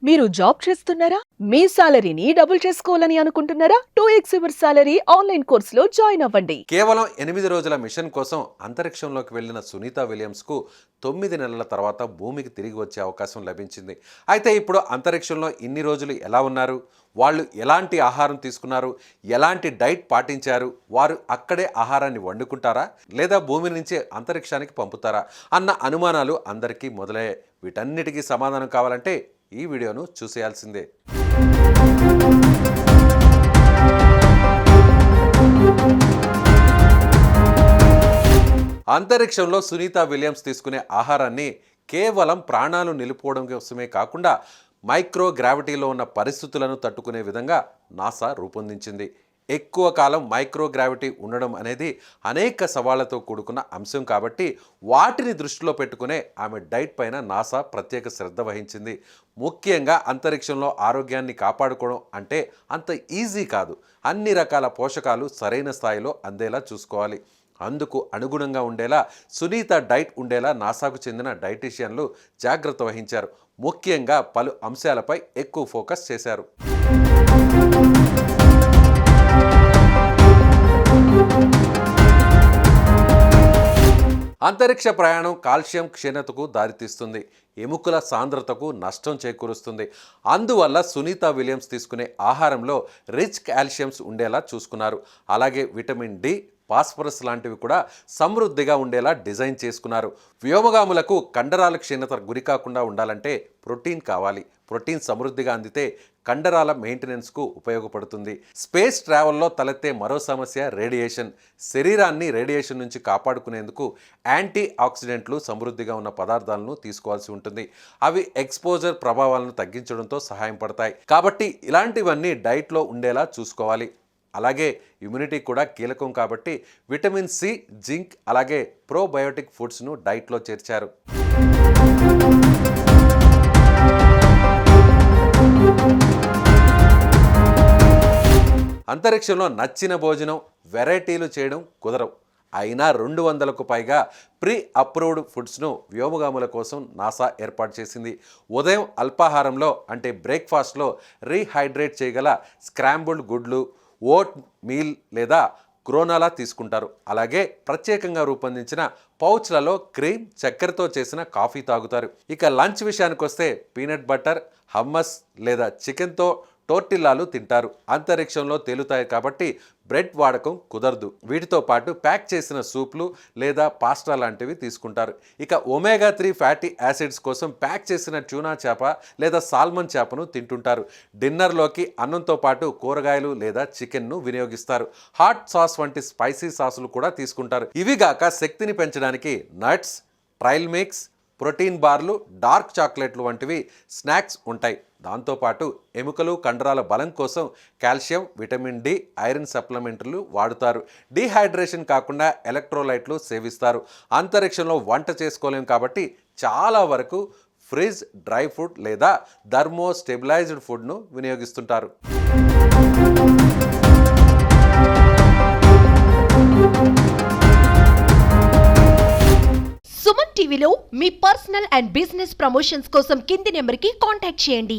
మీరు జాబ్ చేస్తున్నారా? మీ సాలరీని డబుల్ చేసుకోవాలని అనుకుంటున్నారా? 2x యువర్ సాలరీ ఆన్లైన్ కోర్సులో జాయిన్ అవ్వండి. కేవలం 8 రోజుల మిషన్ కోసం అంతరిక్షంలోకి వెళ్లిన సునీత విలియమ్స్కు 9 నెలల తర్వాత భూమికి తిరిగి వచ్చే అవకాశం లభించింది. అయితే ఇప్పుడు అంతరిక్షంలో ఇన్ని రోజులు ఎలా ఉన్నారు? వాళ్ళు ఎలాంటి ఆహారం తీసుకున్నారు? ఎలాంటి డైట్ పాటించారు? వారు అక్కడే ఆహారాన్ని వండుకుంటారా? లేదా భూమి నుంచి అంతరిక్షానికి పంపుతారా? అన్న అనుమానాలు అందరికీ మొదలయ్యాయి. వీటన్నిటికీ సమాధానం కావాలంటే ఈ వీడియోను చూసేయాల్సిందే. అంతరిక్షంలో సునీత విలియమ్స్ తీసుకునే ఆహారాన్ని కేవలం ప్రాణాలు నిలుపుకోవడం కోసమే కాకుండా మైక్రో గ్రావిటీలో ఉన్న పరిస్థితులను తట్టుకునే విధంగా నాసా రూపొందించింది. ఎక్కువ కాలం మైక్రో గ్రావిటీ ఉండడం అనేది అనేక సవాళ్లతో కూడుకున్న అంశం కాబట్టి వాటిని దృష్టిలో పెట్టుకునే ఆమె డైట్ పైన నాసా ప్రత్యేక శ్రద్ధ వహించింది. ముఖ్యంగా అంతరిక్షంలో ఆరోగ్యాన్ని కాపాడుకోవడం అంటే అంత ఈజీ కాదు. అన్ని రకాల పోషకాలు సరైన స్థాయిలో అందేలా చూసుకోవాలి. అందుకు అనుగుణంగా ఉండేలా సునీత డైట్ ఉండేలా నాసాకు చెందిన డైటీషియన్లు జాగ్రత్త వహించారు. ముఖ్యంగా పలు అంశాలపై ఎక్కువ ఫోకస్ చేశారు. అంతరిక్ష ప్రయాణం కాల్షియం క్షీణతకు దారితీస్తుంది, ఎముకల సాంద్రతకు నష్టం చేకూరుస్తుంది. అందువల్ల సునీత విలియమ్స్ తీసుకునే ఆహారంలో రిచ్ కాల్షియమ్స్ ఉండేలా చూసుకున్నారు. అలాగే విటమిన్ డి, ఫాస్ఫరస్ లాంటివి కూడా సమృద్ధిగా ఉండేలా డిజైన్ చేసుకున్నారు. వ్యోమగాములకు కండరాల క్షీణత గురికాకుండా ఉండాలంటే ప్రోటీన్ కావాలి. ప్రోటీన్ సమృద్ధిగా అందితే కండరాల మెయింటెనెన్స్కు ఉపయోగపడుతుంది. స్పేస్ ట్రావెల్లో తలెత్తే మరో సమస్య రేడియేషన్. శరీరాన్ని రేడియేషన్ నుంచి కాపాడుకునేందుకు యాంటీ ఆక్సిడెంట్లు సమృద్ధిగా ఉన్న పదార్థాలను తీసుకోవాల్సి ఉంటుంది. అవి ఎక్స్పోజర్ ప్రభావాలను తగ్గించడంతో సహాయం పడతాయి. కాబట్టి ఇలాంటివన్నీ డైట్లో ఉండేలా చూసుకోవాలి. అలాగే ఇమ్యూనిటీ కూడా కీలకం కాబట్టి విటమిన్ సి, జింక్ అలాగే ప్రోబయోటిక్ ఫుడ్స్ను డైట్లో చేర్చారు. అంతరిక్షంలో నచ్చిన భోజనం, వెరైటీలు చేయడం కుదరవు. అయినా 200కు పైగా ప్రీ అప్రూవ్డ్ ఫుడ్స్ను వ్యోమగాముల కోసం నాసా ఏర్పాటు చేసింది. ఉదయం అల్పాహారంలో అంటే బ్రేక్ఫాస్ట్లో రీహైడ్రేట్ చేయగల స్క్రాంబుల్డ్ గుడ్లు, ఓట్ మీల్ లేదా గ్రోనాలా తీసుకుంటారు. అలాగే ప్రత్యేకంగా రూపొందించిన పౌచ్లలో క్రీమ్, చక్కెరతో చేసిన కాఫీ తాగుతారు. ఇక లంచ్ విషయానికి వస్తే పీనట్ బటర్, హమ్మస్ లేదా చికెన్తో టోర్టిల్లాలు తింటారు. అంతరిక్షంలో తేలుతాయి కాబట్టి బ్రెడ్ వాడకం కుదరదు. వీటితో పాటు ప్యాక్ చేసిన సూప్లు లేదా పాస్టా లాంటివి తీసుకుంటారు. ఇక ఒమేగా 3 ఫ్యాటీ యాసిడ్స్ కోసం ప్యాక్ చేసిన ట్యూనా చేప లేదా సాల్మన్ చేపను తింటుంటారు. డిన్నర్లోకి అన్నంతో పాటు కూరగాయలు లేదా చికెన్ను వినియోగిస్తారు. హాట్ సాస్ వంటి స్పైసీ సాసులు కూడా తీసుకుంటారు. ఇవిగాక శక్తిని పెంచడానికి నట్స్, ట్రైల్ మిక్స్, ప్రోటీన్ బార్లు, డార్క్ చాక్లెట్లు వంటివి స్నాక్స్ ఉంటాయి. దాంతోపాటు ఎముకలు, కండరాల బలం కోసం కాల్షియం, విటమిన్ డి, ఐరన్ సప్లిమెంట్లు వాడుతారు. డీహైడ్రేషన్ కాకుండా ఎలక్ట్రోలైట్లు సేవిస్తారు. అంతరిక్షంలో వంట చేసుకోలేం కాబట్టి చాలా వరకు ఫ్రిజ్, డ్రై ఫుడ్ లేదా థర్మో స్టెబిలైజ్డ్ ఫుడ్ను వినియోగిస్తుంటారు. సుమన్ టీవీలో మీ పర్సనల్ అండ్ బిజినెస్ ప్రమోషన్స్ కోసం కింది నెంబర్కి కాంటాక్ట్ చేయండి.